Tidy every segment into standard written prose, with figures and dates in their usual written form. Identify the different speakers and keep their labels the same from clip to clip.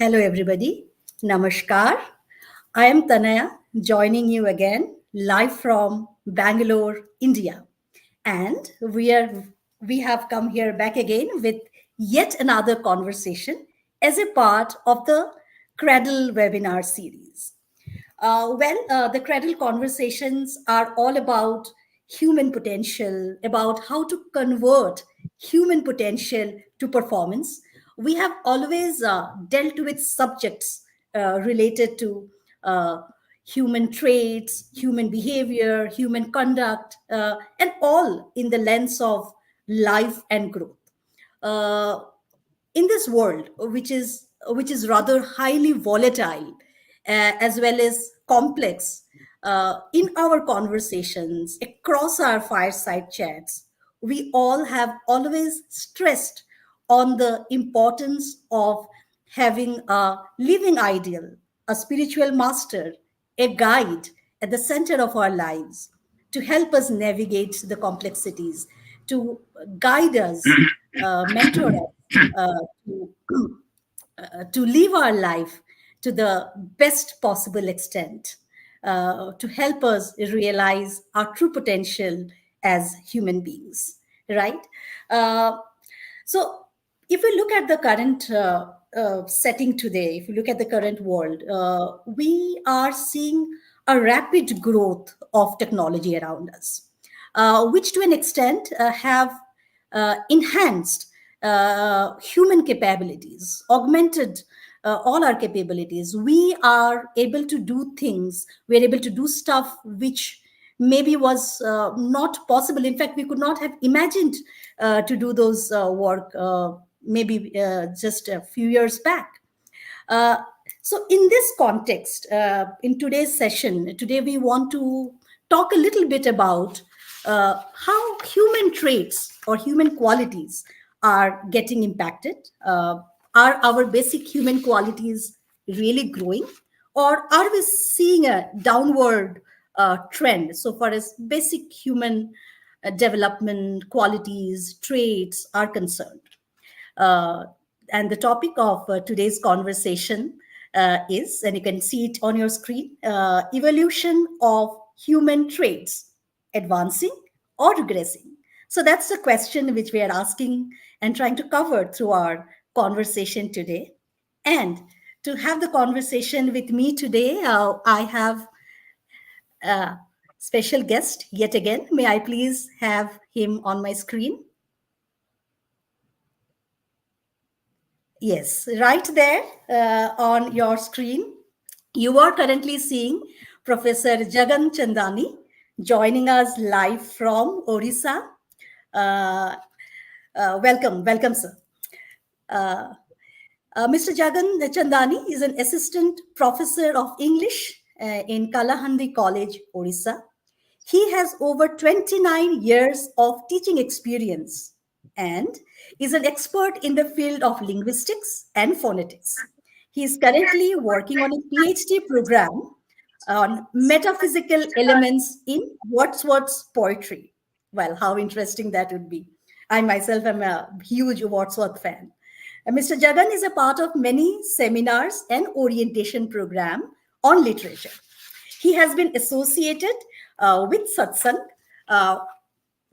Speaker 1: Hello, everybody. Namaskar. I am Tanaya, joining you again live from Bangalore, India. And we have come here back again with yet another conversation as a part of the Cradle webinar series. The Cradle conversations are all about human potential, about how to convert human potential to performance. We have always dealt with subjects related to human traits, human behavior, human conduct, and all in the lens of life and growth. Uh, in this world which is rather highly volatile as well as complex, in our conversations across our fireside chats we all have always stressed on the importance of having a living ideal, a spiritual master, a guide at the center of our lives to help us navigate the complexities, to guide us, mentor us, to, to live our life to the best possible extent, to help us realize our true potential as human beings, right? Uh, so, if we look at the current setting today, if you look at the current world, we are seeing a rapid growth of technology around us, which to an extent have enhanced human capabilities, augmented all our capabilities. We are able to do things, we're able to do stuff which maybe was not possible. In fact, we could not have imagined to do those work maybe just a few years back. Uh, so, in this context, in today's session, today we want to talk a little bit about how human traits or human qualities are getting impacted. Are our basic human qualities really growing, or are we seeing a downward trend so far as basic human development qualities, traits are concerned? Uh, and the topic of today's conversation is, and you can see it on your screen, evolution of human traits, advancing or regressing. So that's the question which we are asking and trying to cover through our conversation today. And to have the conversation with me today, I have a special guest yet again. May I please have him on my screen? Yes, right there on your screen, you are currently seeing Professor Jagan Chandani joining us live from Orissa. Uh, welcome, sir. Uh, Mr. Jagan Chandani is an assistant professor of English in Kalahandi College, Orissa. He has over 29 years of teaching experience and is an expert in the field of linguistics and phonetics. He is currently working on a PhD program on metaphysical elements in Wordsworth's poetry. Well, how interesting that would be. I myself am a huge Wordsworth fan. Mr. Jagan is a part of many seminars and orientation program on literature. He has been associated with Satsang uh,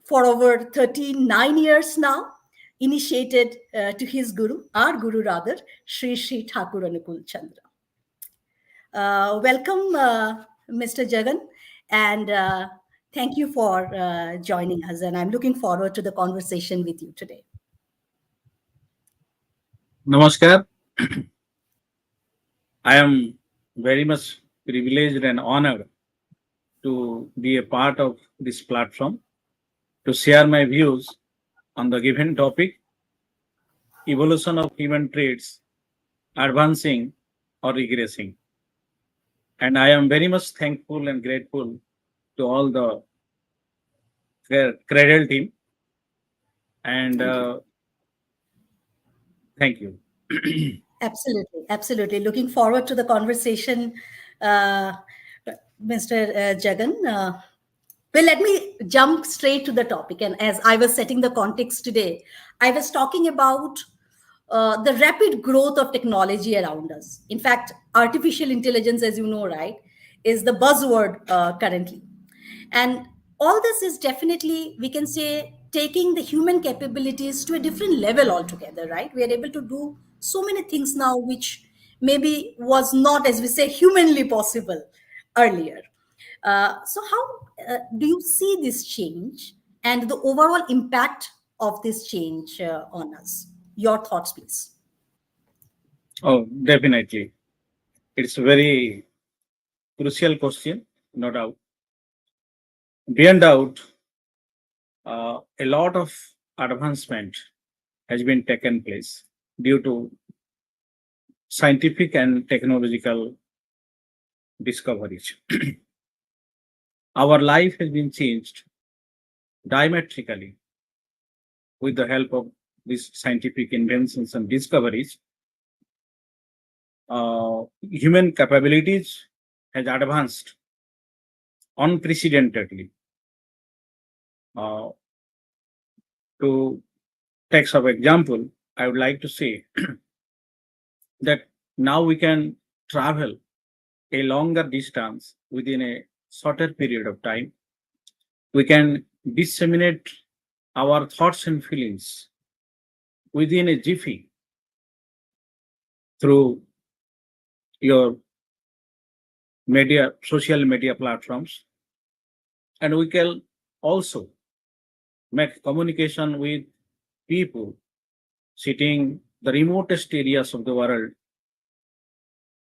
Speaker 1: for over 39 years now, initiated to his guru, our guru rather, Sri Sri Thakur Anukul Chandra. Welcome, Mr. Jagan, and thank you for joining us. And I'm looking forward to the conversation with you today.
Speaker 2: Namaskar. I am very much privileged and honored to be a part of this platform to share my views on the given topic, evolution of human traits, advancing or regressing. And I am very much thankful and grateful to all the Cradle team. And thank you.
Speaker 1: Absolutely. Looking forward to the conversation, Mr. Jagan. Well, let me jump straight to the topic. And as I was setting the context today, I was talking about the rapid growth of technology around us. In fact, artificial intelligence, as you know, right, is the buzzword currently. And all this is definitely, we can say, taking the human capabilities to a different level altogether, right? We are able to do so many things now which maybe was not, as we say, humanly possible earlier. So, how do you see this change and the overall impact of this change on us? Your thoughts, please.
Speaker 2: Oh, definitely. It's a very crucial question, no doubt. Beyond doubt, a lot of advancement has been taken place due to scientific and technological discoveries. Our life has been changed diametrically with the help of these scientific inventions and discoveries. Human capabilities has advanced unprecedentedly. Uh, to take some example, I would like to say that now we can travel a longer distance within a shorter period of time. We can disseminate our thoughts and feelings within a jiffy through your social media platforms. And we can also make communication with people sitting the remotest areas of the world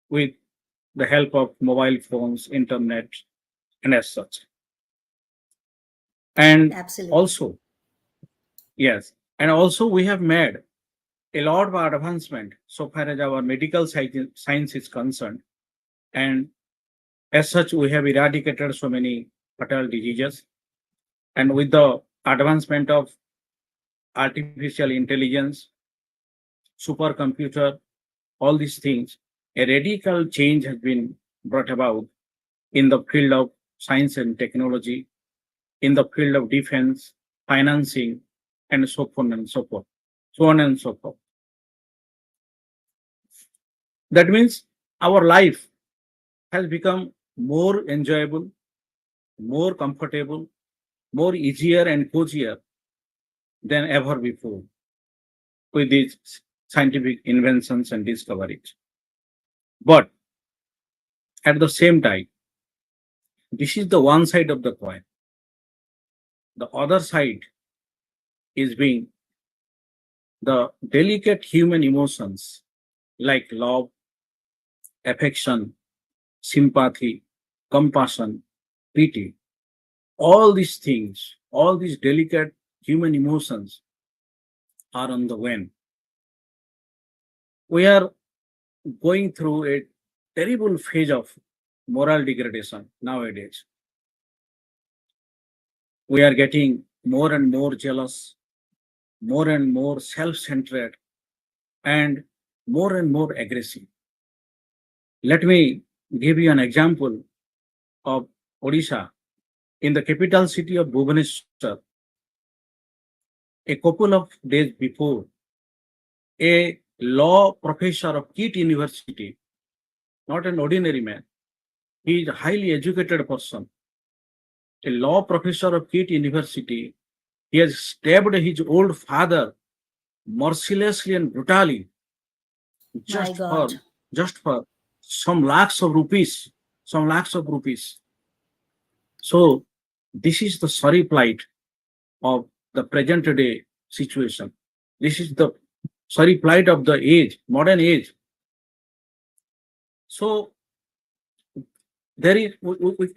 Speaker 2: with the help of mobile phones, internet, and as such. And
Speaker 1: Absolutely.
Speaker 2: also, yes, and also we have made a lot of advancement so far as our medical science is concerned. And as such, we have eradicated so many fatal diseases. And with the advancement of artificial intelligence, supercomputer, all these things, a radical change has been brought about in the field of science and technology, in the field of defense, financing, and so on and so forth. So on and so forth. That means our life has become more enjoyable, more comfortable, more easier and cozier than ever before with these scientific inventions and discoveries. But at the same time, this is the one side of the coin. The other side is being the delicate human emotions like love, affection, sympathy, compassion, pity. All these things, all these delicate human emotions are on the wane. We are going through a terrible phase of moral degradation nowadays. We are getting more and more jealous, more and more self centered, and more aggressive. Let me give you an example of Odisha. In the capital city of Bhubaneswar, a couple of days before, a law professor of KIT University, not an ordinary man, he is a highly educated person, a law professor of KIT University, he has stabbed his old father mercilessly and brutally
Speaker 1: My
Speaker 2: just
Speaker 1: God.
Speaker 2: for just for some lakhs of rupees, some lakhs of rupees. So this is the sorry plight of the present day situation. This is the sorry plight of the age, modern age. So there is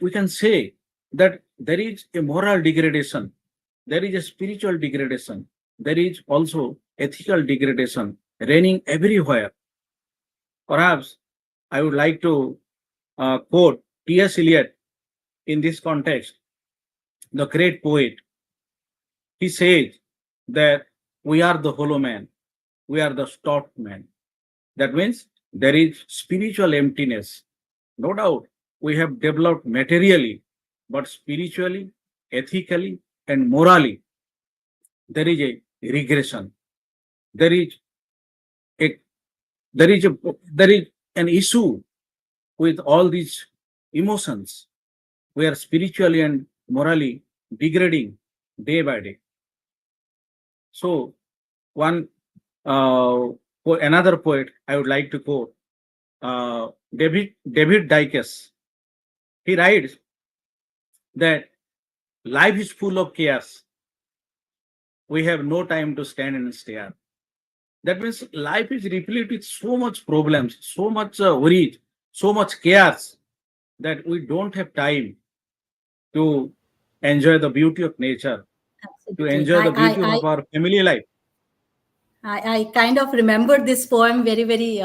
Speaker 2: we can say that there is a moral degradation, there is a spiritual degradation, there is also ethical degradation reigning everywhere. Perhaps I would like to quote T.S. Eliot in this context, the great poet. He says that we are the hollow man, we are the stopped man. That means there is spiritual emptiness. No doubt we have developed materially, but spiritually, ethically, and morally, there is a regression. There is there is a there is an issue with all these emotions. We are spiritually and morally degrading day by day. So one another poet I would like to quote, David Dykes. He writes that life is full of chaos. We have no time to stand and stare. That means life is replete with so much problems, so much worries, so much chaos that we don't have time to enjoy the beauty of nature, to
Speaker 1: Absolutely.
Speaker 2: enjoy the beauty of our family life.
Speaker 1: I kind of remember this poem very, very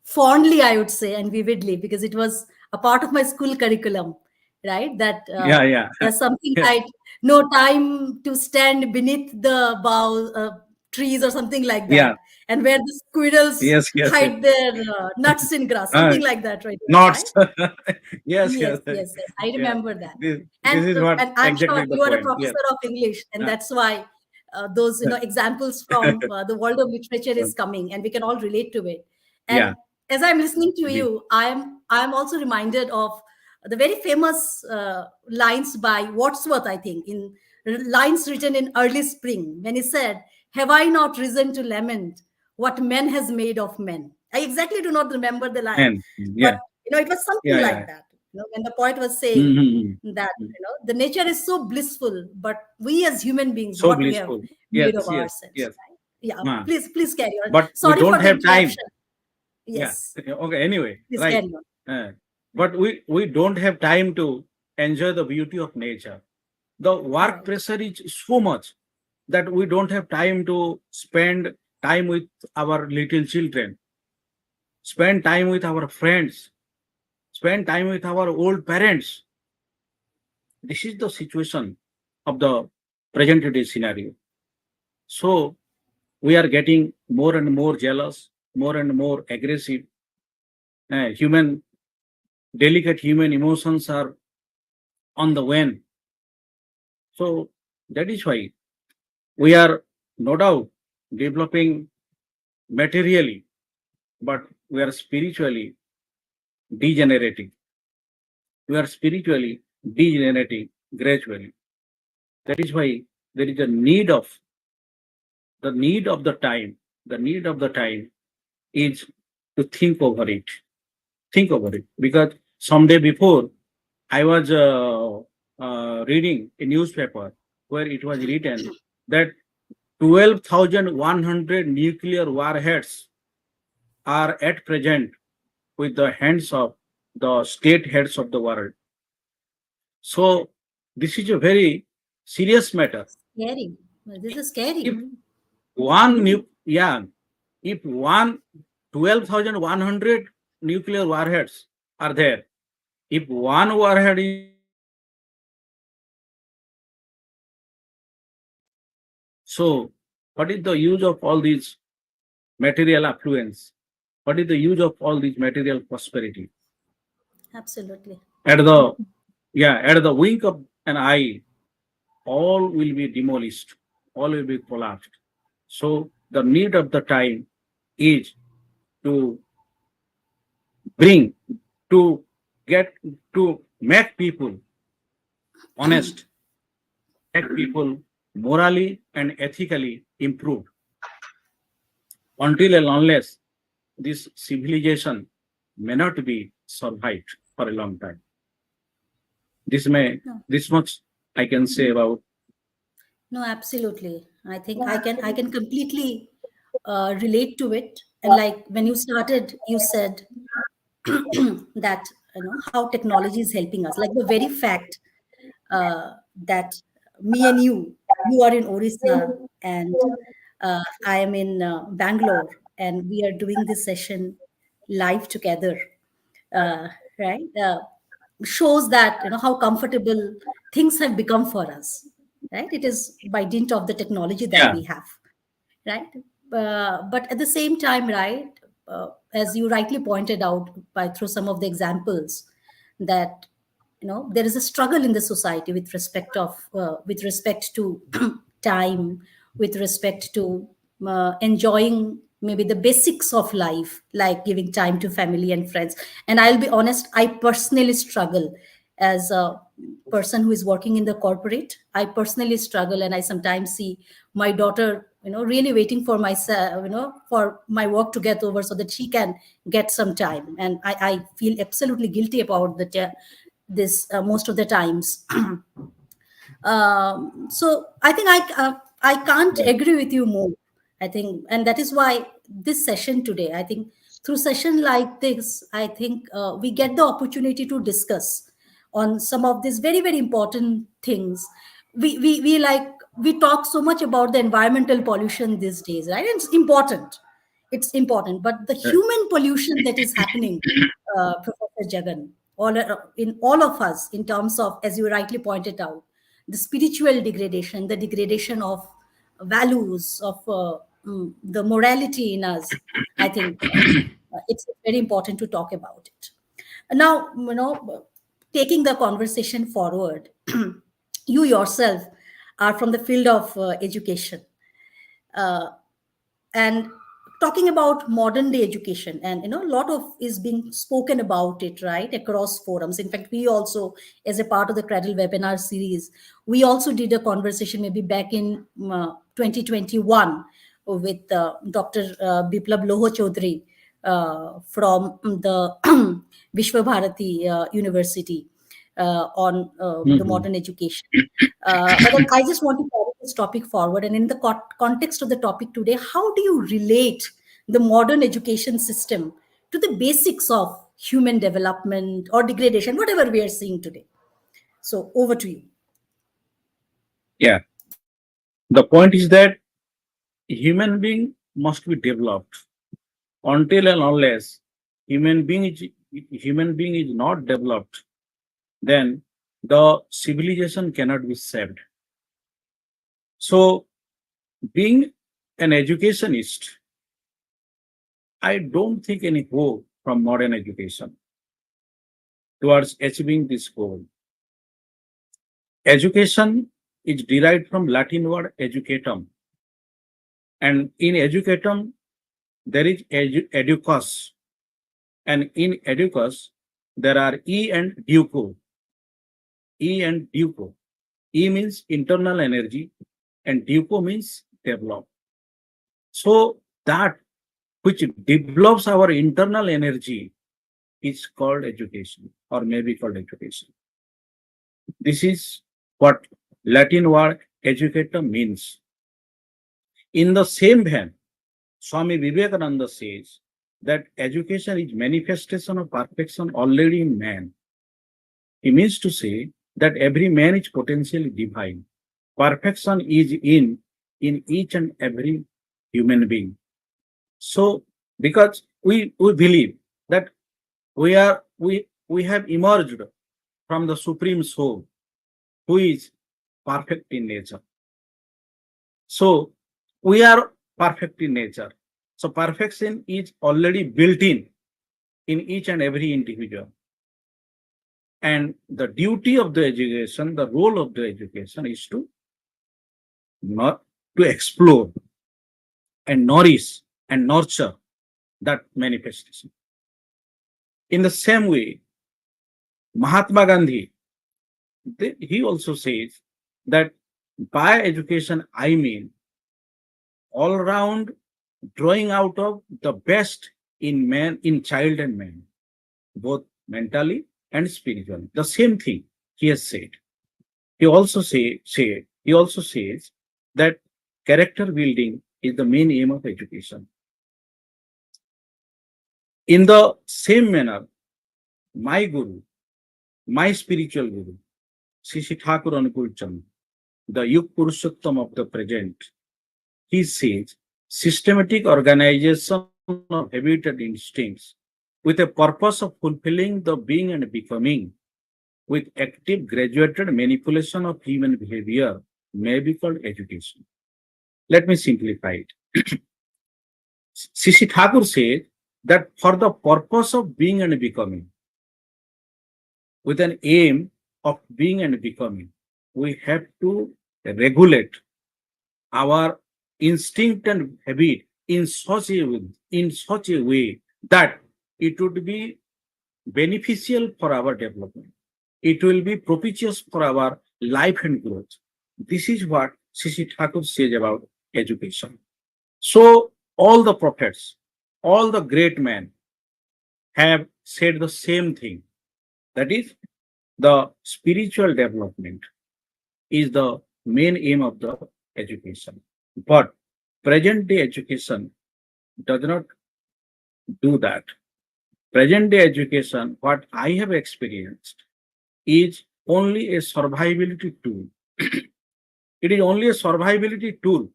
Speaker 1: fondly, I would say, and vividly, because it was a part of my school curriculum, right? That
Speaker 2: Yeah, yeah,
Speaker 1: there's something
Speaker 2: yeah,
Speaker 1: like no time to stand beneath the bough, trees or something like
Speaker 2: yeah.
Speaker 1: that, and where the squirrels
Speaker 2: Yes, yes, yes.
Speaker 1: hide their nuts in grass,
Speaker 2: Uh,
Speaker 1: something like that, right? Right?
Speaker 2: Knots. Yes,
Speaker 1: Yes,
Speaker 2: yes,
Speaker 1: yes, yes. I
Speaker 2: yeah.
Speaker 1: remember that.
Speaker 2: This is what
Speaker 1: And I'm sure
Speaker 2: exactly the
Speaker 1: you are a
Speaker 2: point. Yes.
Speaker 1: professor of English, and
Speaker 2: Uh,
Speaker 1: that's why those examples from the world of literature is coming, and we can all relate to it.
Speaker 2: yeah.
Speaker 1: And as I'm listening to
Speaker 2: The,
Speaker 1: you, I am also reminded of the very famous lines by Wordsworth, I think, in lines written in early spring, when he said, "Have I not risen to lament what man has made of men?" I exactly do not remember the line,
Speaker 2: and
Speaker 1: but
Speaker 2: yeah,
Speaker 1: it was something
Speaker 2: yeah,
Speaker 1: like
Speaker 2: yeah.
Speaker 1: that. When the poet was saying
Speaker 2: Mm-hmm.
Speaker 1: that the nature is so blissful, but we as human beings,
Speaker 2: So
Speaker 1: what we have
Speaker 2: blissful.
Speaker 1: made
Speaker 2: Yes,
Speaker 1: of
Speaker 2: yes,
Speaker 1: ourselves,
Speaker 2: yes.
Speaker 1: right? Yeah,
Speaker 2: Uh,
Speaker 1: please carry on.
Speaker 2: but we
Speaker 1: Sorry for
Speaker 2: don't
Speaker 1: the
Speaker 2: have time.
Speaker 1: interruption.
Speaker 2: Yeah.
Speaker 1: Yes,
Speaker 2: Okay. Anyway,
Speaker 1: please
Speaker 2: right.
Speaker 1: carry on.
Speaker 2: But we don't have time to enjoy the beauty of nature. The work
Speaker 1: Right.
Speaker 2: pressure is so much that we don't have time to spend time with our little children, spend time with our friends, spend time with our old parents. This is the situation of the present day scenario. So we are getting more and more jealous, more and more aggressive. Human delicate human emotions are on the wane. So that is why we are no doubt developing materially, but we are spiritually degenerating. We are spiritually degenerating gradually. That is why there is a need of the time. The need of the time is to think over it. Think over it. Because someday before I was reading a newspaper where it was written that 12,100 nuclear warheads are at present with the hands of the state heads of the world. So this is a very serious matter.
Speaker 1: Scary. Well, this is
Speaker 2: If
Speaker 1: scary.
Speaker 2: yeah, if 12,100 nuclear warheads are there, if one warhead is so, what is the use of all these material affluence? What is the use of all these material prosperity?
Speaker 1: Absolutely.
Speaker 2: At the at the wink of an eye, all will be demolished, all will be collapsed. So the need of the time is to bring, to get, to make people honest, make people morally and ethically improved. Until and unless this civilization may not be survived for a long time.
Speaker 1: No,
Speaker 2: This much I can say about.
Speaker 1: no, absolutely. I think I can completely relate to it. And like when you started, you said that how technology is helping us. Like the very fact that me and you are in Orissa and I am in Bangalore, and we are doing this session live together, uh, right? Shows that how comfortable things have become for us, right? It is by dint of the technology that
Speaker 2: Yeah,
Speaker 1: we have, right? But at the same time, right, as you rightly pointed out by through some of the examples, that there is a struggle in the society with respect to time, with respect to enjoying maybe the basics of life, like giving time to family and friends. And I'll be honest, I personally struggle as a person who is working in the corporate. I personally struggle, and I sometimes see my daughter, really waiting for myself, for my work to get over so that she can get some time. And I feel absolutely guilty about this most of the times. So I think I can't
Speaker 2: Right.
Speaker 1: agree with you more. I think, and that is why this session today, I think through session like this, I think we get the opportunity to discuss on some of these very, very important things. We like, we talk so much about the environmental pollution these days, right? And it's important, but the
Speaker 2: Right.
Speaker 1: human pollution that is happening, Professor Jagan, in all of us, in terms of, as you rightly pointed out, the spiritual degradation, the degradation of values, of the morality in us. I think it's very important to talk about it. Now, taking the conversation forward, you yourself are from the field of education. Uh, and talking about modern day education, and a lot of is being spoken about it, right, across forums. In fact, we also, as a part of the Cradle webinar series, we also did a conversation maybe back in 2021 with Dr. Biplab Loho Chaudhary from the Vishwa Bharati University on the
Speaker 2: Mhm.
Speaker 1: modern education. But then I just want to carry this topic forward. And in the context of the topic today, how do you relate the modern education system to the basics of human development or degradation, whatever we are seeing today? So over to you.
Speaker 2: Yeah. The point is that human being must be developed. Until and unless human being is human being is not developed, then the civilization cannot be saved. So, being an educationist, I don't think any hope from modern education towards achieving this goal. Education is derived from Latin word educatum, and in educatum there is educus, and in educus there are e and duco. E and duco. E means internal energy, and duco means develop. So that which develops our internal energy is called education, or maybe called education. This is what Latin word educator means. In the same vein, Swami Vivekananda says that education is manifestation of perfection already in man. He means to say that every man is potentially divine. Perfection is in each and every human being. So, because we believe that we have emerged from the supreme soul, who is perfect in nature. So we are perfect in nature. So perfection is already built in each and every individual. And the duty of the education, the role of the education is to not to explore and nourish and nurture that manifestation. In the same way, Mahatma Gandhi, he also says that by education I mean all around drawing out of the best in man, in child and man, both mentally and spiritually. The same thing he has said. He also says that character building is the main aim of education. In the same manner, my guru, my spiritual guru, Sri Thakur Anukul Chand, the Yug Purushottam of the present, he says systematic organization of habitat instincts with a purpose of fulfilling the being and becoming with active graduated manipulation of human behavior may be called education. Let me simplify it. Sisi Thakur said that for the purpose of being and becoming, with an aim of being and becoming, we have to regulate our instinct and habit in such a way that it would be beneficial for our development. It will be propitious for our life and growth. This is what Sisi Thakur says about education. So all the prophets, all the great men have said the same thing. That is, the spiritual development is the main aim of the education. But present day education does not do that. Present day education, what I have experienced, is only a survivability tool. It is only a survivability tool.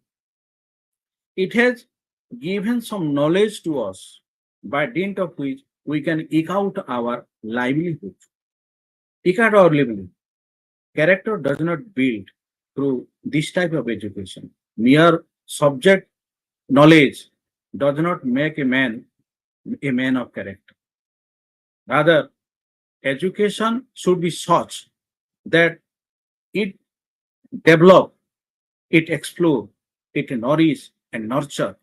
Speaker 2: It has given some knowledge to us by dint of which we can eke out our livelihood. Eke out our livelihood. Character does not build through this type of education. Mere subject knowledge does not make a man of character. Rather, education should be such that it develop, it explore, it nourish and nurture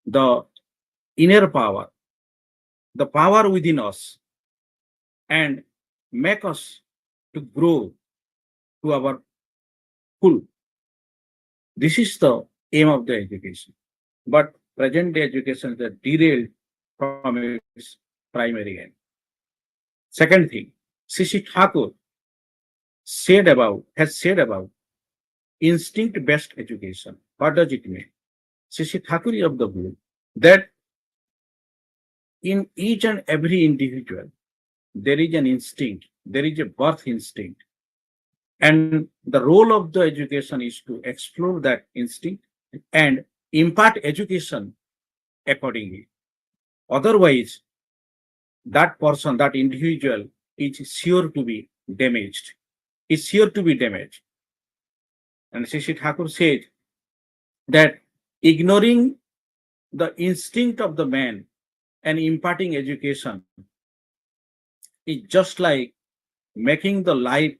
Speaker 2: the inner power, the power within us, and make us to grow to our full. This is the aim of the education. But present day education is derailed from its primary aim. Second thing, Sisi Thakur has said about instinct based education. What does it mean? Sisi Thakur is of the view that in each and every individual, there is an instinct, there is a birth instinct. And the role of the education is to explore that instinct and impart education accordingly. Otherwise, that person, that individual is sure to be damaged, is sure to be damaged. And Sisi Thakur said that ignoring the instinct of the man and imparting education is just like making the life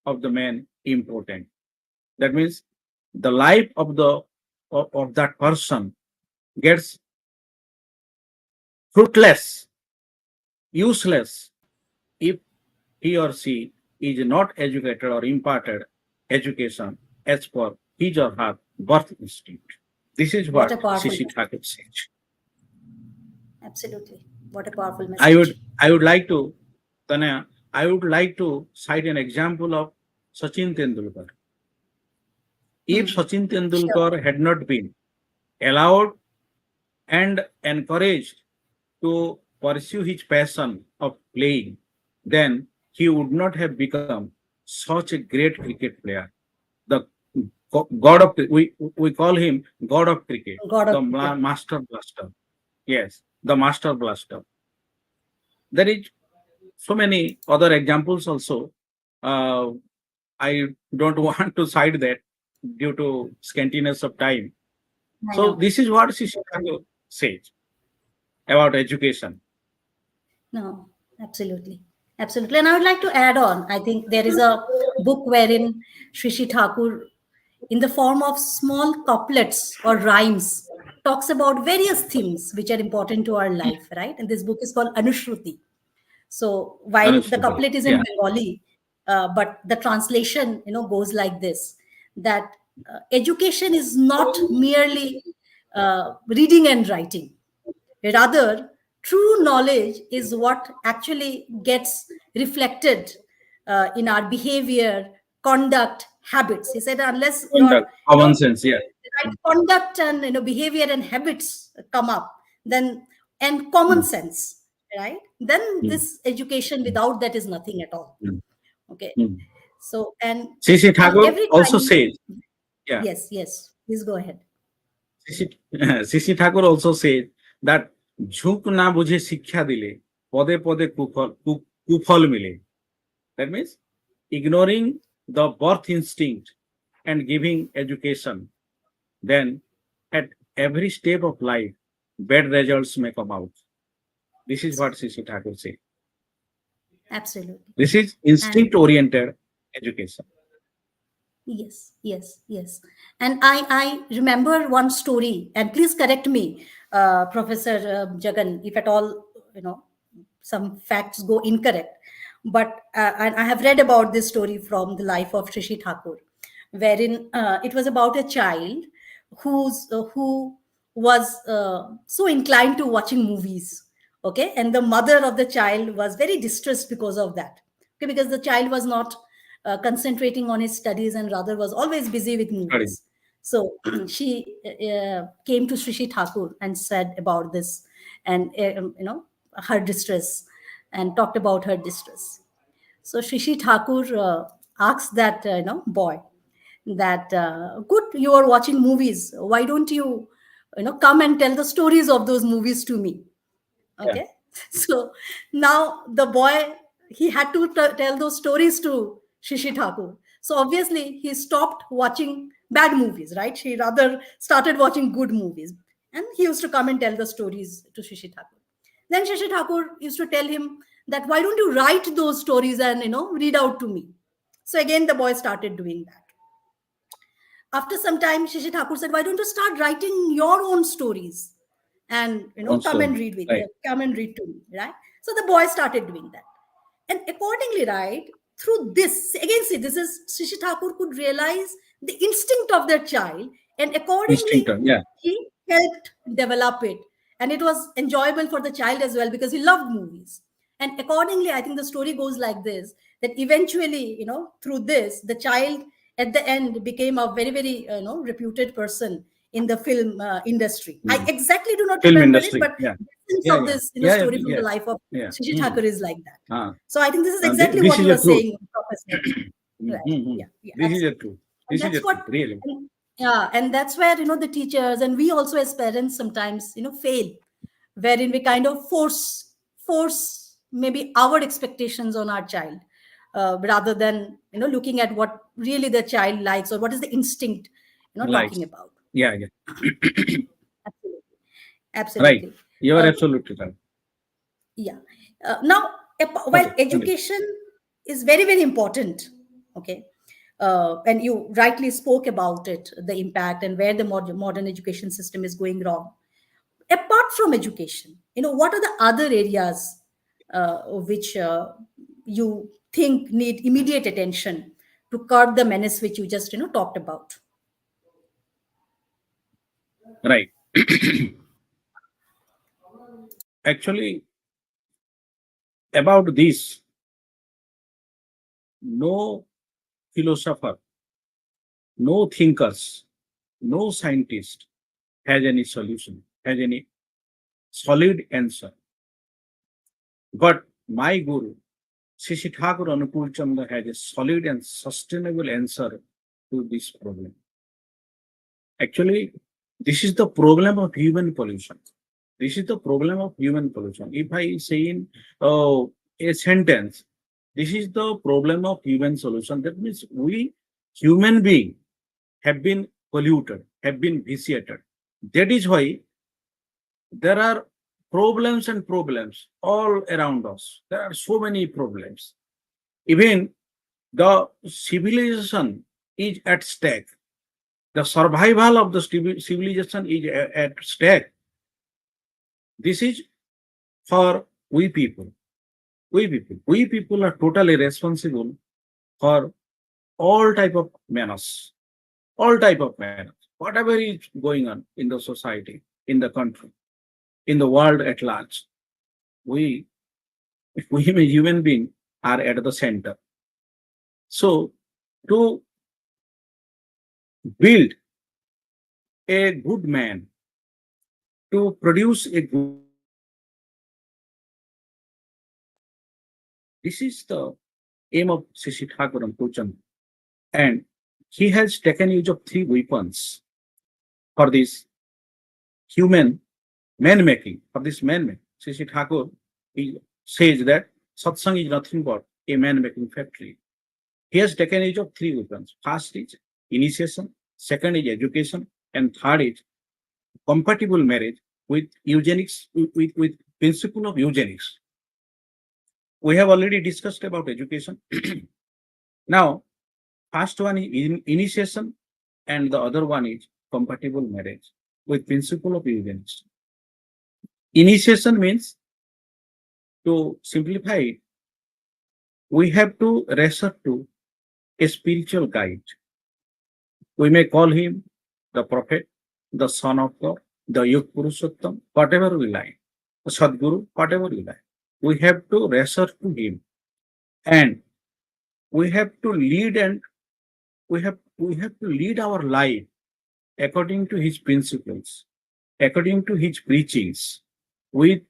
Speaker 2: of the man important. That means the life of that person gets fruitless, useless if he or she is not educated or imparted education as per his or her birth instinct. This is
Speaker 1: What
Speaker 2: what
Speaker 1: a powerful
Speaker 2: Sisi
Speaker 1: message.
Speaker 2: Thakur says.
Speaker 1: Absolutely. What a powerful
Speaker 2: I
Speaker 1: message.
Speaker 2: would I would like to, Tanaya, I would like to cite an example of Sachin Tendulkar. If
Speaker 1: Hmm.
Speaker 2: Sachin
Speaker 1: Sure.
Speaker 2: Tendulkar had not been allowed and encouraged to pursue his passion of playing, then he would not have become such a great cricket player. The god of we call him god of cricket,
Speaker 1: God
Speaker 2: the
Speaker 1: of cricket.
Speaker 2: master blaster. Yes, the master blaster. There is so many other examples also. Uh, I don't want to cite that due to scantiness of time.
Speaker 1: I
Speaker 2: So
Speaker 1: know.
Speaker 2: this is what Shishikago says about education.
Speaker 1: No, absolutely. Absolutely. And I would like to add on, I think there is a book wherein Shrishi Thakur, in the form of small couplets or rhymes, talks about various themes which are important to our life, right? And this book is called Anushruti. So while the
Speaker 2: Honestly,
Speaker 1: couplet is in
Speaker 2: yeah.
Speaker 1: Bengali, but the translation, goes like this: that education is not merely reading and writing. Rather, true knowledge is what actually gets reflected in our behavior, conduct, habits. He said, unless your
Speaker 2: Conduct, common sense, yeah.
Speaker 1: right conduct and behavior and habits come up, then and common
Speaker 2: Mm,
Speaker 1: sense, right? Then
Speaker 2: mm,
Speaker 1: this education without that is nothing at all.
Speaker 2: mm,
Speaker 1: Okay.
Speaker 2: mm.
Speaker 1: So and
Speaker 2: Sisi Thakur
Speaker 1: every
Speaker 2: also
Speaker 1: time,
Speaker 2: says, yeah,
Speaker 1: yes, yes, please go ahead.
Speaker 2: Sisi, Sisi Thakur also says that ঝুঁক না বুঝে শিক্ষা দিলে পদে পদে কুফল মিলে. That means ignoring the birth instinct and giving education, then at every step of life, bad results may come out. This is what Sisi Thakur said.
Speaker 1: Absolutely.
Speaker 2: This is
Speaker 1: And
Speaker 2: instinct oriented education.
Speaker 1: Yes, yes, yes. And I remember one story, and please correct me, Professor Jagan, if at all, you know, some facts go incorrect. But and I have read about this story from the life of Shishi Thakur, wherein it was about a child who was so inclined to watching movies. Okay, and the mother of the child was very distressed because of that. Okay, because the child was not concentrating on his studies and rather was always busy with
Speaker 2: Sorry.
Speaker 1: movies. So she came to Srishi Thakur and said about this, and her distress, and talked about her distress. So Srishi Thakur asked that boy that good, you are watching movies. Why don't you come and tell the stories of those movies to me?
Speaker 2: Yeah.
Speaker 1: Okay. So now the boy, he had to tell those stories to Shishi Thakur. So obviously he stopped watching bad movies, right? He rather started watching good movies, and he used to come and tell the stories to Shishi Thakur. Then Shishi Thakur used to tell him that why don't you write those stories and read out to me. So again the boy started doing that. After some time, Shishi Thakur said, "Why don't you start writing your own stories, and come
Speaker 2: Also,
Speaker 1: and read with
Speaker 2: right.
Speaker 1: come and read to me, right?" So the boy started doing that, and accordingly, right, through this again, see, this is Shishi Thakur could realize the instinct of their child, and accordingly,
Speaker 2: Instinctor. Yeah.
Speaker 1: he helped develop it, and it was enjoyable for the child as well because he loved movies. And accordingly, I think the story goes like this: that eventually, through this, the child at the end became a very very reputed person in the film industry. I
Speaker 2: Mm.
Speaker 1: exactly do not
Speaker 2: Film
Speaker 1: remember it,
Speaker 2: industry.
Speaker 1: but
Speaker 2: Yeah.
Speaker 1: the essence
Speaker 2: Yeah.
Speaker 1: of
Speaker 2: Yeah.
Speaker 1: this
Speaker 2: Yeah. Yeah.
Speaker 1: story from the
Speaker 2: Yeah.
Speaker 1: life of
Speaker 2: Yeah.
Speaker 1: Shishi
Speaker 2: Mm.
Speaker 1: Thakur is like that.
Speaker 2: Ah.
Speaker 1: So I think this is exactly
Speaker 2: This
Speaker 1: what
Speaker 2: is
Speaker 1: you
Speaker 2: a
Speaker 1: were
Speaker 2: truth.
Speaker 1: saying, Professor. Right.
Speaker 2: Mhm.
Speaker 1: Yeah, yeah,
Speaker 2: This is a
Speaker 1: absolutely.
Speaker 2: truth.
Speaker 1: And
Speaker 2: This is
Speaker 1: that's
Speaker 2: a
Speaker 1: what,
Speaker 2: truth. Really.
Speaker 1: and, yeah, and that's where, the teachers and we also as parents sometimes, fail, wherein we kind of force maybe our expectations on our child, rather than, looking at what really the child likes or what is the instinct, talking
Speaker 2: Likes.
Speaker 1: about.
Speaker 2: Yeah. Yeah.
Speaker 1: Absolutely.
Speaker 2: Right.
Speaker 1: Absolutely.
Speaker 2: You are
Speaker 1: Uh,
Speaker 2: absolutely right.
Speaker 1: yeah. Now, while
Speaker 2: Okay. Continue.
Speaker 1: education is very very important, okay, and you rightly spoke about it, the impact and where the modern education system is going wrong. Apart from education, what are the other areas which you think need immediate attention to curb the menace which you just talked about?
Speaker 2: Right. Actually, about this, no philosopher, no thinkers, no scientist has any solution, has any solid answer. But my guru, Shishi Thakur Anupul Chandra, has a solid and sustainable answer to this problem. Actually, this is the problem of human pollution. This is the problem of human pollution. If I say in a sentence, this is the problem of human solution. That means we human being have been polluted, have been vitiated. That is why there are problems and problems all around us. There are so many problems. Even the civilization is at stake. The survival of the civilization is at stake. This is for we people. We people. We people are totally responsible for all type of menace. All type of menace. Whatever is going on in the society, in the country, in the world at large. We, we human being are at the center. So to build a good man, to produce a good man, this is the aim of Shishi Thakur and Puchand. And he has taken use of three weapons for this human man making, for this man making. Shishi Thakur, he says that Satsang is nothing but a man making factory. He has taken use of three weapons. First is initiation, second is education, and third is compatible marriage with eugenics, with principle of eugenics. We have already discussed about education. Now, First one is initiation, and the other one is compatible marriage with principle of eugenics. Initiation means, to simplify it, we have to resort to a spiritual guide. We may call him the prophet, the son of God, the Yug Purushottam, whatever we like, the Sadguru, whatever we like. We have to resort to him, and we have to lead, and we have to lead our life according to his principles, according to his preachings, with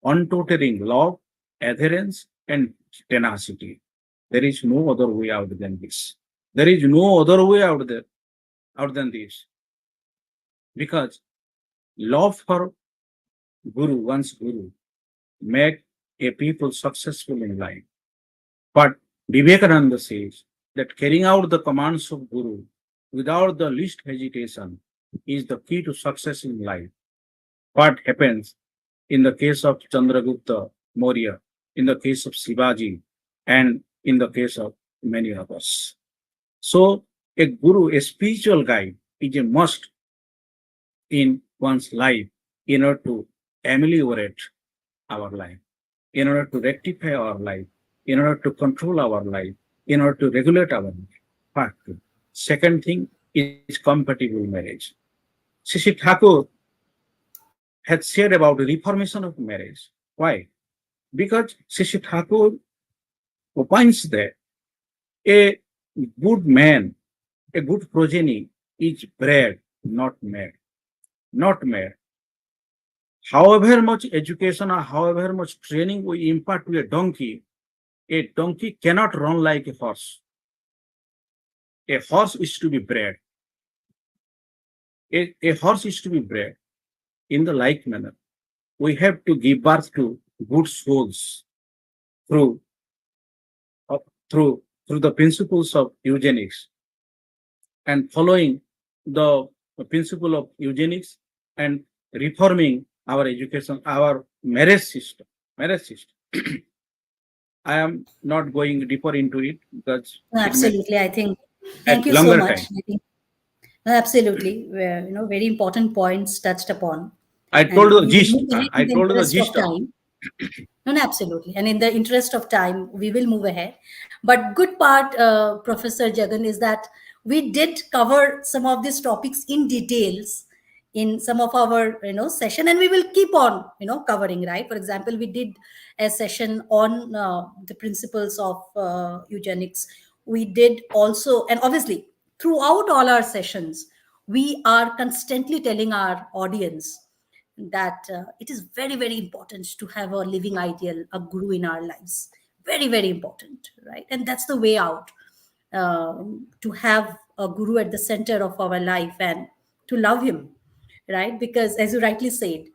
Speaker 2: untottering love, adherence, and tenacity. There is no other way out than this. There is no other way out than this. Because love for one's Guru, make a people successful in life. But Vivekananda says that carrying out the commands of Guru without the least hesitation is the key to success in life. What happens in the case of Chandragupta Maurya, in the case of Shivaji, and in the case of many others. So, a guru, a spiritual guide, is a must in one's life in order to ameliorate our life, in order to rectify our life, in order to control our life, in order to regulate our life. Part two. Second thing is compatible marriage. Sri Thakur had said about the reformation of marriage. Why? Because Sri Thakur opines that a good man, a good progeny is bred, not made. Not made. However much education or however much training we impart to a donkey cannot run like a horse. A horse is to be bred. A horse is to be bred in the like manner. We have to give birth to good souls through through the principles of eugenics, and following the principle of eugenics and reforming our education, our marriage system. Marriage system. I am not going deeper into it because it may
Speaker 1: Absolutely. I think,
Speaker 2: take
Speaker 1: thank you so
Speaker 2: longer
Speaker 1: much.
Speaker 2: time.
Speaker 1: I think, absolutely. Very important points touched upon.
Speaker 2: I told
Speaker 1: And
Speaker 2: you the
Speaker 1: we will
Speaker 2: gist.
Speaker 1: move ahead
Speaker 2: I
Speaker 1: in the
Speaker 2: told you the
Speaker 1: interest of
Speaker 2: gist of.
Speaker 1: time. No, no, absolutely. And in the interest of time, we will move ahead. But good part, Professor Jagan, is that we did cover some of these topics in details in some of our session, and we will keep on covering. Right. For example, we did a session on the principles of eugenics. We did also, and obviously throughout all our sessions, we are constantly telling our audience that it is very very important to have a living ideal, a guru in our lives. Very very important, right? And that's the way out, to have a guru at the center of our life and to love him, right? Because as you rightly said,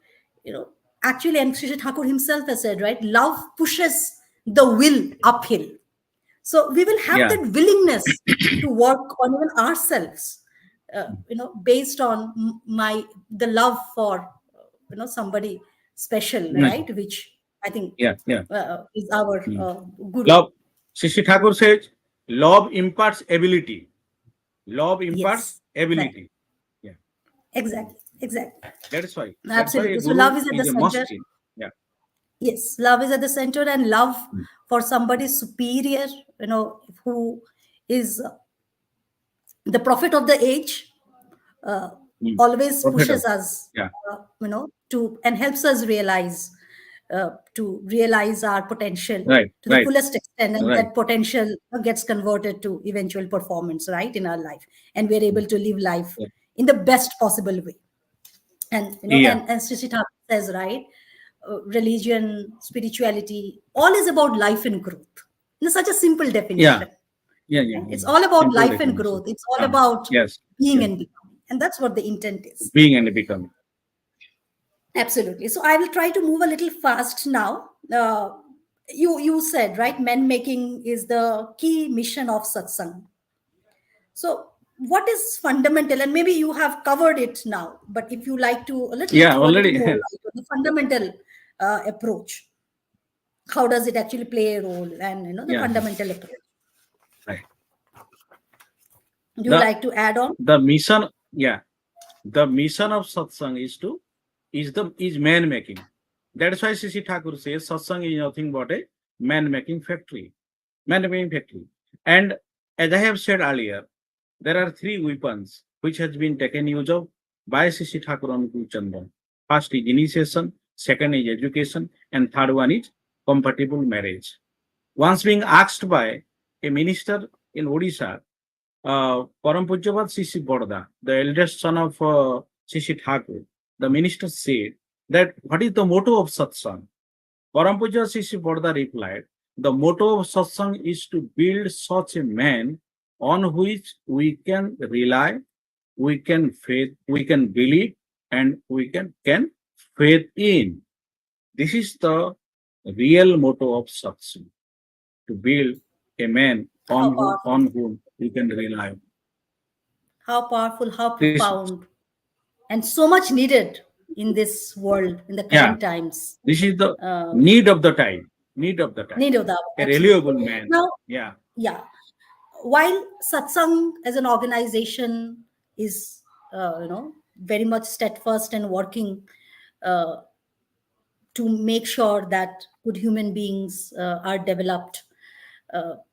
Speaker 1: you know actually, and Sri Thakur himself has said, right, love pushes the will uphill. So we will have
Speaker 2: Yeah.
Speaker 1: that willingness to work on even ourselves, based on my the love for somebody special,
Speaker 2: Mm.
Speaker 1: right? Which I think
Speaker 2: Yeah. Yeah.
Speaker 1: is our
Speaker 2: Mm.
Speaker 1: guru.
Speaker 2: Love. Sri Thakur says, love imparts ability. Love imparts
Speaker 1: Yes, right.
Speaker 2: ability. Yeah.
Speaker 1: Exactly, exactly.
Speaker 2: That's why. That's why a
Speaker 1: Absolutely. So
Speaker 2: guru
Speaker 1: love is at the
Speaker 2: is a
Speaker 1: center.
Speaker 2: must in. Yeah.
Speaker 1: Yes, love is at the center, and love
Speaker 2: Mm.
Speaker 1: for somebody superior, who is the prophet of the age, uh,
Speaker 2: Mm.
Speaker 1: always
Speaker 2: Prophet of.
Speaker 1: pushes us,
Speaker 2: Yeah.
Speaker 1: to and helps us realize, to realize our potential
Speaker 2: Right.
Speaker 1: to the
Speaker 2: Right.
Speaker 1: fullest extent, and
Speaker 2: Right.
Speaker 1: that potential gets converted to eventual performance, right, in our life, and we're able to live life
Speaker 2: Yeah.
Speaker 1: in the best possible way. And
Speaker 2: Yeah.
Speaker 1: and Sri Thakur says, right, religion, spirituality, all is about life and growth. In such a simple
Speaker 2: Yeah.
Speaker 1: definition.
Speaker 2: Yeah. Yeah.
Speaker 1: Right? It's
Speaker 2: Yeah.
Speaker 1: all about
Speaker 2: Simple
Speaker 1: life and
Speaker 2: definition.
Speaker 1: growth. It's all
Speaker 2: Ah.
Speaker 1: about
Speaker 2: Yes.
Speaker 1: being
Speaker 2: Yes.
Speaker 1: and becoming. And that's what the intent is.
Speaker 2: Being and becoming.
Speaker 1: Absolutely. So I will try to move a little fast now. You said, right, men making is the key mission of satsang. So what is fundamental? And maybe you have covered it now, but if you like to a little
Speaker 2: Yeah.
Speaker 1: throw a little
Speaker 2: Already.
Speaker 1: more light on the fundamental approach, how does it actually play a role, and the
Speaker 2: Yeah.
Speaker 1: fundamental approach?
Speaker 2: Right.
Speaker 1: Do you
Speaker 2: The
Speaker 1: like to add on?
Speaker 2: the mission, yeah, the mission of satsang is to is man making. That's why Sisi Thakur says satsang is nothing but a man making factory. Man making factory. And as I have said earlier, there are three weapons which has been taken use of by Sisi Thakur Anupul Chandan. First is initiation, second is education, and third one is compatible marriage. Once being asked by a minister in Odisha, Param Pujyapat Sisi Borda, the eldest son of Sisi Thakur, the minister said that what is the motto of satsang? Param Pujya Sisi Borda replied, the motto of satsang is to build such a man on which we can rely, we can believe, and can faith in. This is the real motto of satsang, to build a man
Speaker 1: How powerful,
Speaker 2: on whom we can rely.
Speaker 1: how powerful, how
Speaker 2: This,
Speaker 1: profound, and so much needed in this world, in the
Speaker 2: yeah,
Speaker 1: current times.
Speaker 2: this is the
Speaker 1: Uh,
Speaker 2: need of the time. Need of the time.
Speaker 1: Need of that,
Speaker 2: A
Speaker 1: absolutely.
Speaker 2: reliable man.
Speaker 1: Now,
Speaker 2: Yeah.
Speaker 1: yeah, while Satsang as an organization is, very much steadfast and working uh, to make sure that good human beings are developed,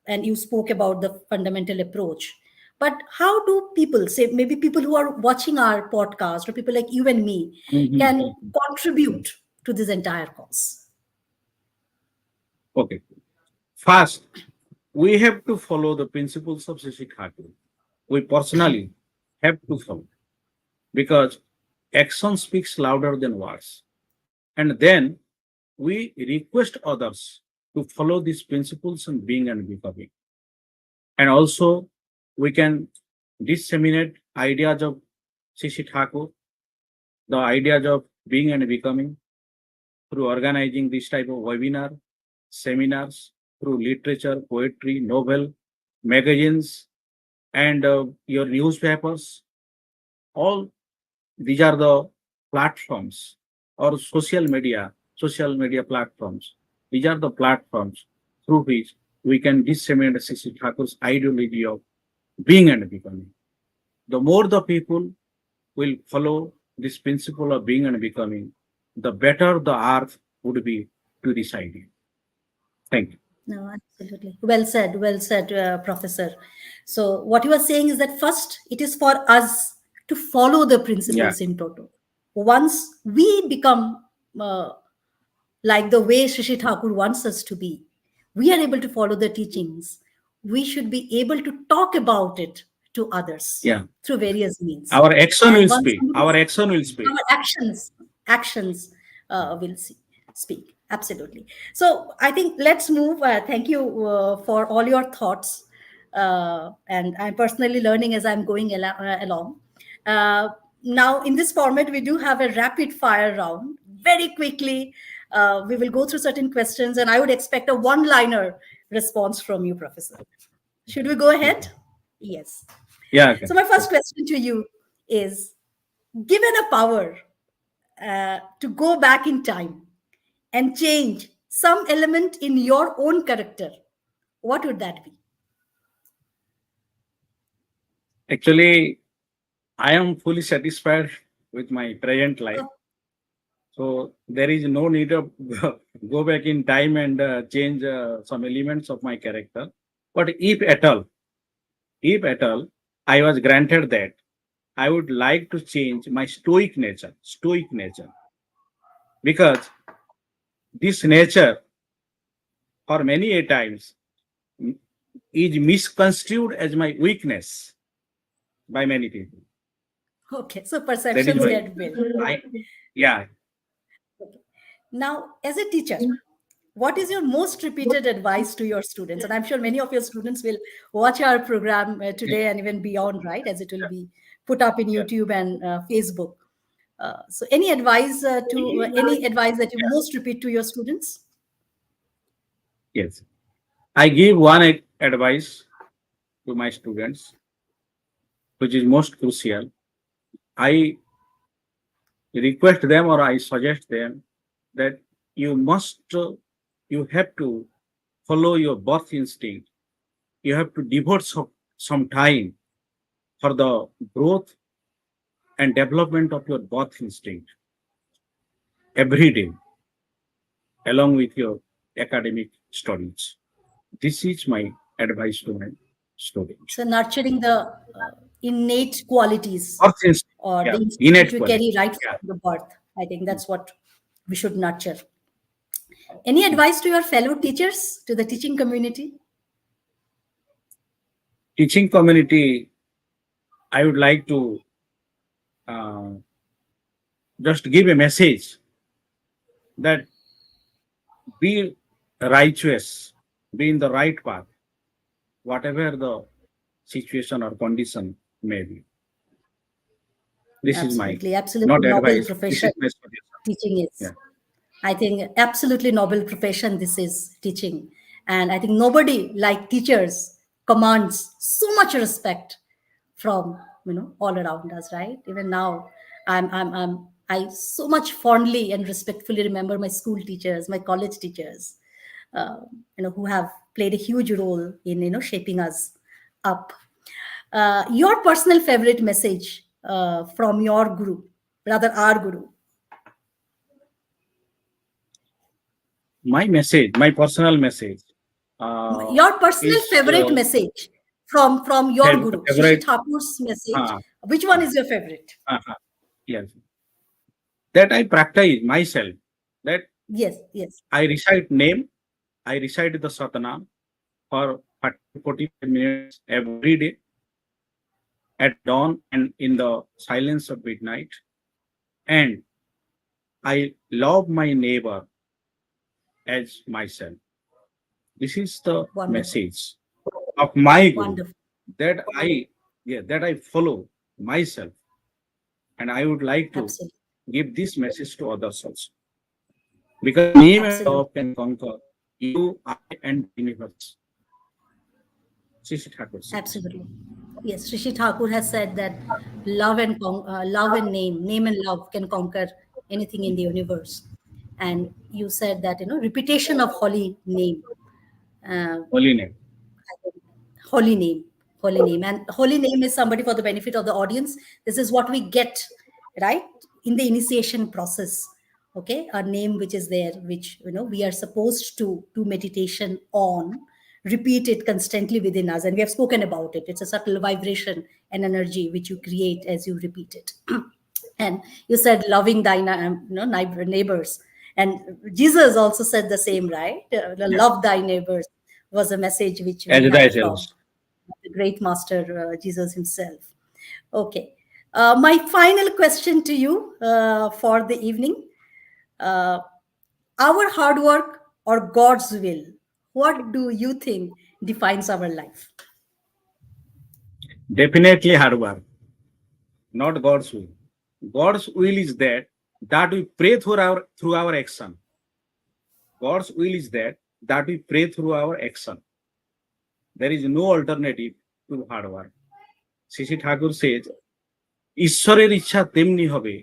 Speaker 1: and you spoke about the fundamental approach. But how do people, say maybe people who are watching our podcast or people like you and me, can
Speaker 2: Mhm.
Speaker 1: contribute to this entire cause?
Speaker 2: Okay. First, we have to follow the principles of Sisi Thakur. We personally have to follow because action speaks louder than words. And then we request others to follow these principles in being and becoming. And also, we can disseminate ideas of Sisi Thakur, the ideas of being and becoming through organizing this type of webinar, seminars, through literature, poetry, novel, magazines, and your newspapers. All these are the platforms or social media platforms. These are the platforms through which we can disseminate Sisi Thakur's ideology of being and becoming. The more the people will follow this principle of being and becoming, the better the earth would be to this idea. Thank you.
Speaker 1: No, absolutely. Well said, Professor. So, what you are saying is that first, it is for us to follow the
Speaker 2: Yeah,
Speaker 1: principles in toto. Once we become like the way Shishi Thakur wants us to be, we are able to follow the teachings. We should be able to talk about it to others
Speaker 2: yeah.
Speaker 1: through various means.
Speaker 2: Our action
Speaker 1: And
Speaker 2: will
Speaker 1: once
Speaker 2: speak. Our action will speak.
Speaker 1: our actions will speak, absolutely. So I think let's move. Thank you for all your thoughts, and I'm personally learning as I'm going along. uh, Now in this format we do have a rapid fire round. Very quickly we will go through certain questions, and I would expect a one liner response from you, Professor. Should we go ahead? Yes.
Speaker 2: Yeah, okay.
Speaker 1: So my first question to you is, given a power to go back in time and change some element in your own character, what would that be?
Speaker 2: Actually, I am fully satisfied with my present life.
Speaker 1: Oh,
Speaker 2: So there is no need of go back in time and change some elements of my character. But if at all, I was granted that, I would like to change my stoic nature, because this nature, for many a times, is misconstrued as my weakness by many people.
Speaker 1: okay, so
Speaker 2: That is
Speaker 1: perceptions
Speaker 2: why
Speaker 1: get built.
Speaker 2: I, yeah,
Speaker 1: Okay. Now, as a teacher, what is your most repeated advice to your students? And I'm sure many of your students will watch our program today and even beyond, right? As it will be put up in
Speaker 2: yeah,
Speaker 1: YouTube and Facebook. So, any advice that you most repeat to your students?
Speaker 2: yes. I give one advice to my students, which is most crucial. I request them or I suggest them that you must, you have to follow your birth instinct. You have to devote some time for the growth and development of your birth instinct every day, along with your academic studies. This is my advice to my students.
Speaker 1: So nurturing the innate qualities
Speaker 2: Birth instinct,
Speaker 1: or
Speaker 2: yeah,
Speaker 1: the instinct which
Speaker 2: innate
Speaker 1: we
Speaker 2: quality.
Speaker 1: carry right
Speaker 2: Yeah.
Speaker 1: from the birth. I think that's what we should nurture. Any advice to your fellow teachers, to the teaching community?
Speaker 2: Teaching community, I would like to uh, just give a message that be righteous, be in the right path, whatever the situation or condition may be. This is my
Speaker 1: Absolutely, absolutely
Speaker 2: not
Speaker 1: noble
Speaker 2: advice. This
Speaker 1: profession
Speaker 2: is my suggestion.
Speaker 1: teaching is.
Speaker 2: Yeah.
Speaker 1: I think absolutely noble profession this is teaching. And I think nobody like teachers commands so much respect from all around us, right? Even now, I so much fondly and respectfully remember my school teachers, my college teachers, uh, who have played a huge role in shaping us up. Your personal favorite message from your guru, rather our guru.
Speaker 2: My personal message uh,
Speaker 1: Your personal
Speaker 2: is
Speaker 1: favorite message from your guru, Shishi
Speaker 2: favorite.
Speaker 1: Thakur's message.
Speaker 2: Uh,
Speaker 1: Which one is your favorite?
Speaker 2: uh, yes, that I practice myself. That
Speaker 1: Yes, yes.
Speaker 2: I recite name, I recite the satnam for 30 45 minutes every day at dawn and in the silence of midnight. And I love my neighbor as myself. This is the
Speaker 1: Wonderful,
Speaker 2: message of my guru
Speaker 1: wonderful.
Speaker 2: that I follow myself, and I would like to
Speaker 1: Absolutely,
Speaker 2: give this message to others also. Because name and
Speaker 1: absolutely,
Speaker 2: love can conquer you, I, and the universe. Sri Thakur says.
Speaker 1: absolutely. Yes, Rishi Thakur has said that love and name and love can conquer anything in the universe. And you said that repetition of holy name, uh,
Speaker 2: Holy name.
Speaker 1: holy name, holy name, and holy name is somebody for the benefit of the audience. This is what we get right in the initiation process. Okay, a name which is there, which we are supposed to do meditation on, repeat it constantly within us, and we have spoken about it. It's a subtle vibration and energy which you create as you repeat it. And you said loving thy neighbors, and Jesus also said the same, right?
Speaker 2: Yeah.
Speaker 1: Love thy neighbors was a message which we
Speaker 2: As
Speaker 1: had from
Speaker 2: thyself.
Speaker 1: the great master Jesus himself. Okay, my final question to you for the evening: uh, our hard work or God's will? What do you think defines our life?
Speaker 2: Definitely hard work, not God's will. God's will is that we pray through our action. God's will is that we pray through our action. There is no alternative to hard work. Sri Thakur says, ঈশ্বরের ইচ্ছা তেমনি হবে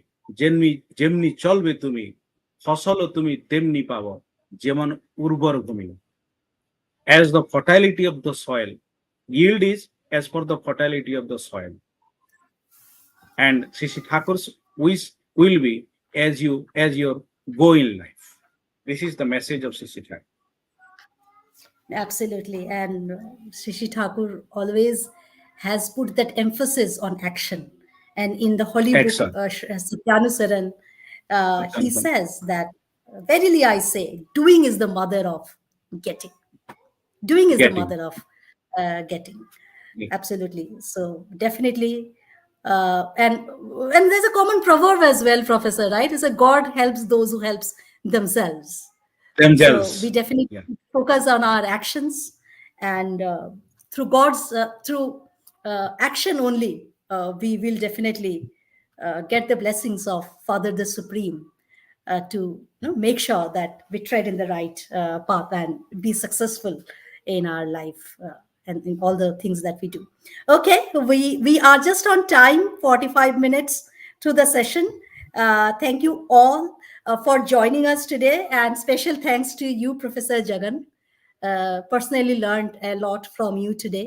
Speaker 2: যেমনি যেমনি চলবে তুমি ফসলও তুমি তেমনি পাবো যেমন উর্বর ভূমি as the fertility of the soil yield is as per the fertility of the soil and Sri Thakur's wish will be as your go in life. This is the message of Sri Thakur.
Speaker 1: Absolutely. And Shishi Thakur always has put that emphasis on action. And in the holy book,
Speaker 2: Action.
Speaker 1: Satyanusaran, he
Speaker 2: Action.
Speaker 1: says that, verily I say, doing is the mother of getting. Doing is the
Speaker 2: Getting.
Speaker 1: mother of getting.
Speaker 2: Yeah.
Speaker 1: Absolutely. So definitely. And there's a common proverb as well, Professor, right? It's a God helps those who helps themselves. So we
Speaker 2: Themselves.
Speaker 1: definitely
Speaker 2: Yeah.
Speaker 1: focus on our actions, and through action only, we will definitely get the blessings of Father the Supreme to make sure that we tread in the right path and be successful in our life and in all the things that we do. Okay, we are just on time, 45 minutes to the session. Thank you all for joining us today, and special thanks to you, Professor Jagan. Personally learned a lot from you today,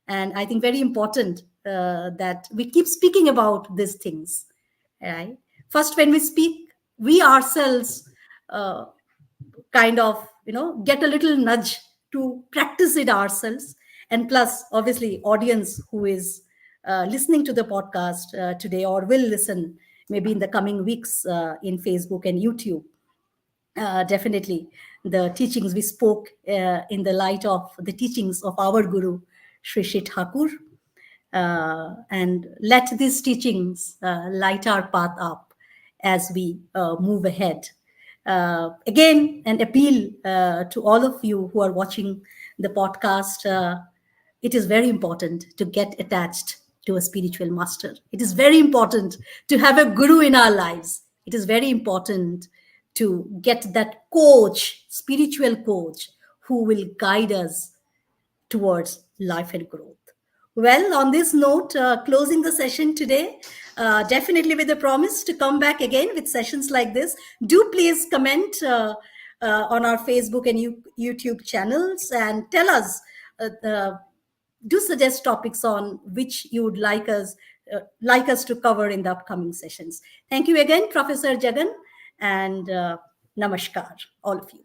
Speaker 1: and I think very important that we keep speaking about these things, right? First, when we speak, we ourselves uh, kind of get a little nudge to practice it ourselves, and plus obviously audience who is listening to the podcast today or will listen maybe in the coming weeks in Facebook and YouTube. Definitely the teachings we spoke in the light of the teachings of our guru Sri Sri Thakur, and let these teachings light our path up as we move ahead. Again, an appeal to all of you who are watching the podcast. It is very important to get attached to a spiritual master. It is very important to have a guru in our lives. It is very important to get that coach, spiritual coach, who will guide us towards life and growth. Well, on this note, closing the session today, definitely with a promise to come back again with sessions like this. Do please comment on our Facebook and YouTube channels and tell us, do suggest topics on which you would like us to cover in the upcoming sessions. Thank you again, Professor Jagan, and namaskar, all of you.